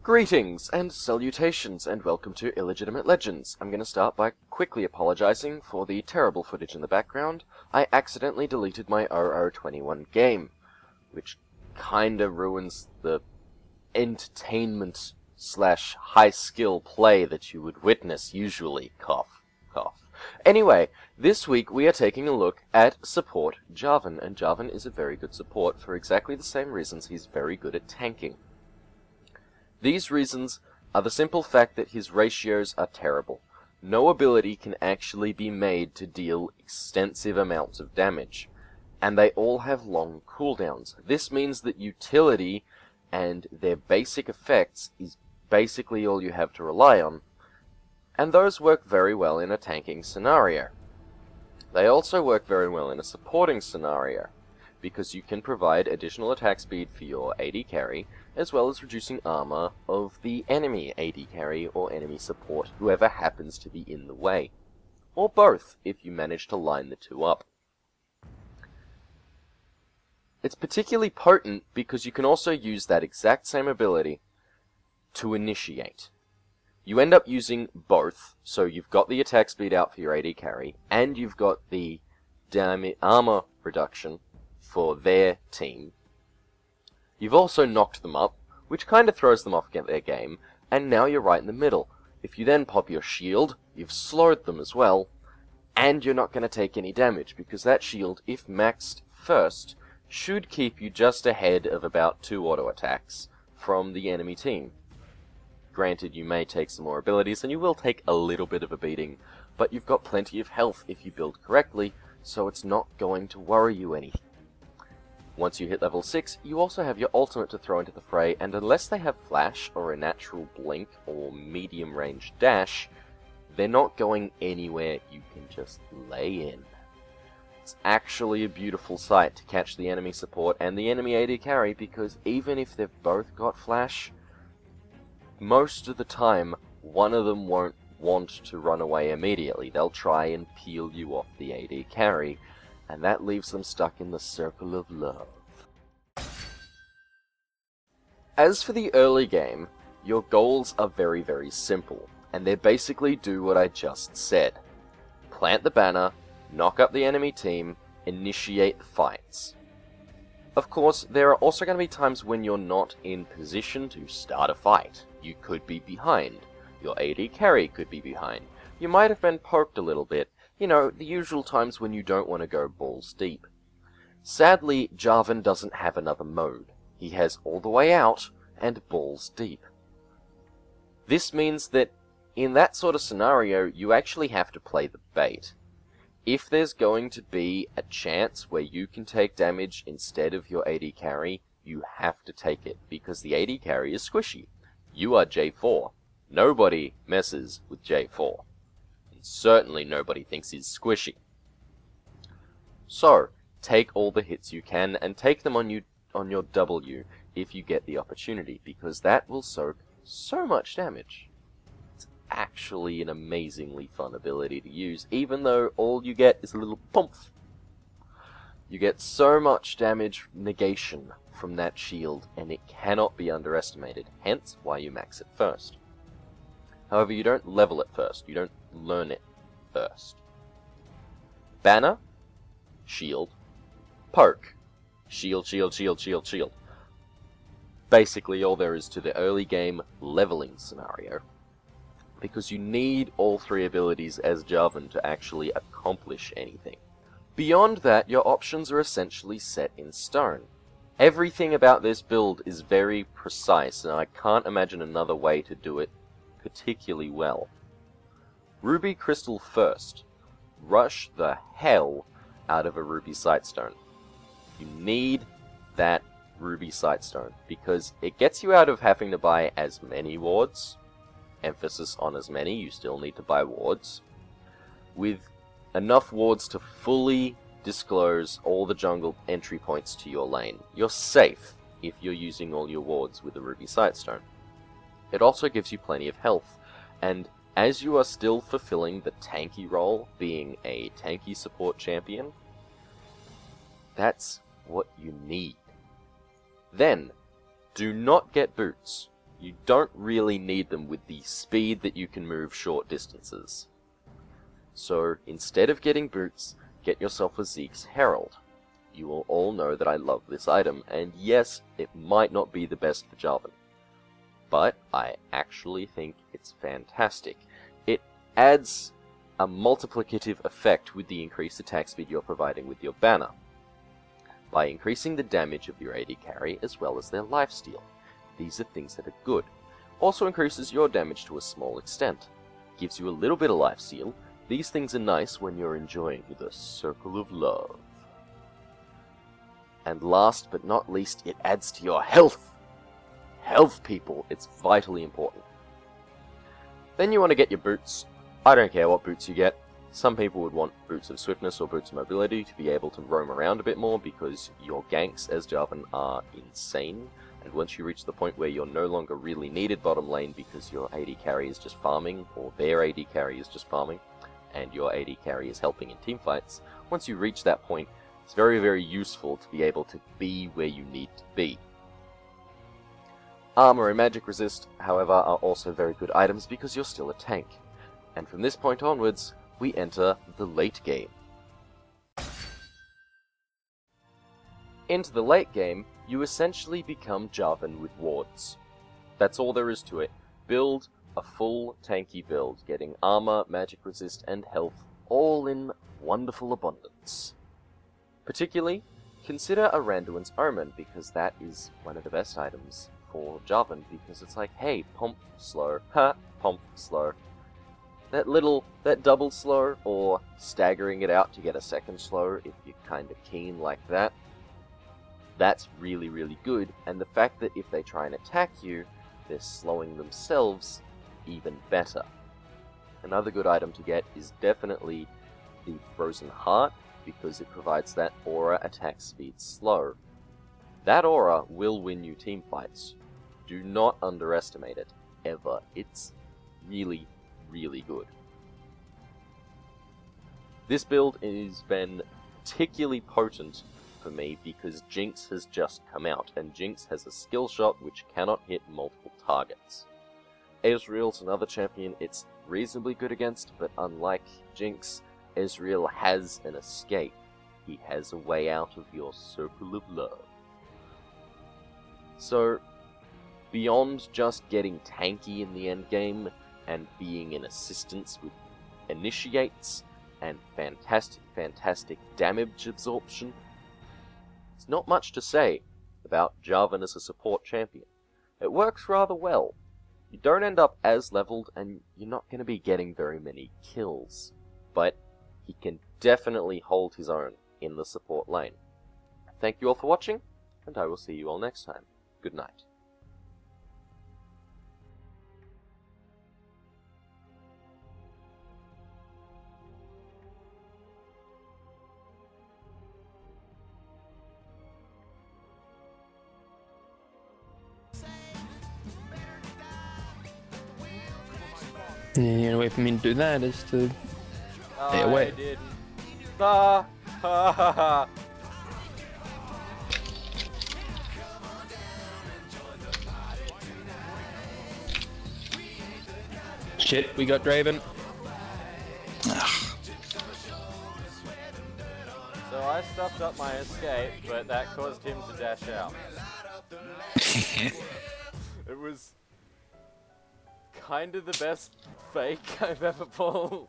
Greetings and salutations and welcome to Illegitimate Legends. I'm going to start by quickly apologizing for the terrible footage in the background. I accidentally deleted my 0021 game, which kinda ruins the entertainment slash high skill play that you would witness usually. Cough, cough. Anyway, this week we are taking a look at Support Jarvan, and Jarvan is a very good support for exactly the same reasons he's very good at tanking. These reasons are the simple fact that his ratios are terrible. No ability can actually be made to deal extensive amounts of damage, and they all have long cooldowns. This means that utility and their basic effects is basically all you have to rely on, and those work very well in a tanking scenario. They also work very well in a supporting scenario, because you can provide additional attack speed for your AD carry, as well as reducing armor of the enemy AD carry or enemy support, whoever happens to be in the way. Or both, if you manage to line the two up. It's particularly potent because you can also use that exact same ability to initiate. You end up using both, so you've got the attack speed out for your AD carry, and you've got the armor reduction for their team. You've also knocked them up, which kind of throws them off their game, and now you're right in the middle. If you then pop your shield, you've slowed them as well, and you're not going to take any damage, because that shield, if maxed first, should keep you just ahead of about 2 auto attacks from the enemy team. Granted, you may take some more abilities, and you will take a little bit of a beating, but you've got plenty of health if you build correctly, so it's not going to worry you any. Once you hit level 6, you also have your ultimate to throw into the fray, and unless they have flash, or a natural blink, or medium range dash, they're not going anywhere. You can just lay in. It's actually a beautiful sight to catch the enemy support and the enemy AD carry, because even if they've both got flash, most of the time, one of them won't want to run away immediately. They'll try and peel you off the AD carry, and that leaves them stuck in the circle of love. As for the early game, your goals are very, very simple, and they basically do what I just said. Plant the banner, knock up the enemy team, initiate the fights. Of course, there are also going to be times when you're not in position to start a fight. You could be behind. Your AD carry could be behind. You might have been poked a little bit. You know, the usual times when you don't want to go balls deep. Sadly, Jarvan doesn't have another mode. He has all the way out and balls deep. This means that in that sort of scenario, you actually have to play the bait. If there's going to be a chance where you can take damage instead of your AD carry, you have to take it, because the AD carry is squishy. You are J4. Nobody messes with J4. Certainly nobody thinks he's squishy. So, take all the hits you can, and take them on your W if you get the opportunity, because that will soak so much damage. It's actually an amazingly fun ability to use, even though all you get is a little pump. You get so much damage negation from that shield, and it cannot be underestimated, hence why you max it first. However, you don't level it first, you don't learn it first. Banner, shield, poke, shield, shield, shield, shield, shield. Basically all there is to the early game leveling scenario, because you need all 3 abilities as Jarvan to actually accomplish anything. Beyond that, your options are essentially set in stone. Everything about this build is very precise, and I can't imagine another way to do it particularly well. Ruby Crystal first. Rush the hell out of a Ruby Sightstone. You need that Ruby Sightstone, because it gets you out of having to buy as many wards. Emphasis on as many, you still need to buy wards. With enough wards to fully disclose all the jungle entry points to your lane. You're safe if you're using all your wards with the Ruby Sightstone. It also gives you plenty of health, and as you are still fulfilling the tanky role, being a tanky support champion, that's what you need. Then, do not get boots. You don't really need them with the speed that you can move short distances. So, instead of getting boots, get yourself a Zeke's Herald. You will all know that I love this item, and yes, it might not be the best for Jarvan. But I actually think it's fantastic. It adds a multiplicative effect with the increased attack speed you're providing with your banner, by increasing the damage of your AD carry as well as their lifesteal. These are things that are good. Also increases your damage to a small extent. Gives you a little bit of lifesteal. These things are nice when you're enjoying the circle of love. And last but not least, it adds to your health. Health, people, it's vitally important. Then you want to get your boots. I don't care what boots you get. Some people would want boots of swiftness or boots of mobility to be able to roam around a bit more because your ganks as Jarvan are insane. And once you reach the point where you're no longer really needed bottom lane because your AD carry is just farming, or their AD carry is just farming, and your AD carry is helping in teamfights, once you reach that point, it's very, very useful to be able to be where you need to be. Armor and magic resist, however, are also very good items because you're still a tank. And from this point onwards, we enter the late game. Into the late game, you essentially become Jarvan with wards. That's all there is to it. Build a full tanky build, getting armor, magic resist, and health all in wonderful abundance. Particularly, consider a Randuin's Omen, because that is one of the best items for Jarvan, because it's like, hey, pomp slow, ha, pomp slow. That double slow, or staggering it out to get a second slow if you're kind of keen like that, that's really, really good. And the fact that if they try and attack you, they're slowing themselves even better. Another good item to get is definitely the Frozen Heart, because it provides that aura attack speed slow. That aura will win you teamfights. Do not underestimate it, ever. It's really, really good. This build has been particularly potent for me because Jinx has just come out, and Jinx has a skill shot which cannot hit multiple targets. Ezreal's another champion it's reasonably good against, but unlike Jinx, Ezreal has an escape. He has a way out of your circle of love. So, beyond just getting tanky in the endgame and being an assistance with initiates and fantastic damage absorption, there's not much to say about Jarvan as a support champion. It works rather well. You don't end up as leveled, and you're not going to be getting very many kills, but he can definitely hold his own in the support lane. Thank you all for watching, and I will see you all next time. Good night. The only way for me to do that is to stay away. I didn't. Ha ha ha ha. Shit, we got Draven. So I stuffed up my escape, but that caused him to dash out. It was kind of the best fake I've ever pulled.